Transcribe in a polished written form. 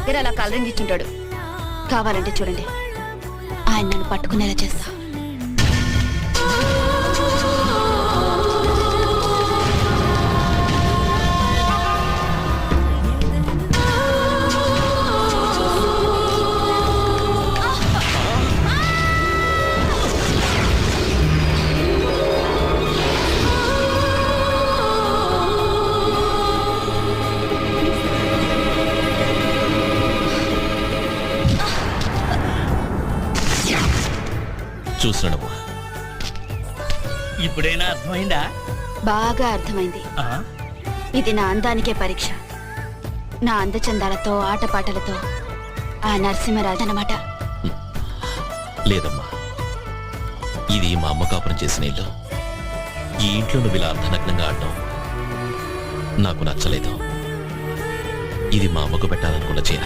దగ్గర అలా కలరింగిచ్చుంటాడు. కావాలంటే చూడండి, ఆయన నన్ను పట్టుకునేలా చేస్తా. చూసినమ్మా, ఇప్పుడైనా అర్థమైందా? బాగా అర్థమైంది. ఇది నా అందానికే పరీక్ష. నా అందచందాలతో ఆటపాటలతో ఆ నరసింహరాజు అన్నమాట. లేదమ్మా, ఇది మా అమ్మ కాపురం చేసిన ఇల్లు. ఈ ఇంట్లో నువ్వు ఇలా అర్ధనగ్నంగా ఆడడం నాకు నచ్చలేదు. ఇది మా అమ్మకు పెట్టాలనుకున్న చీర.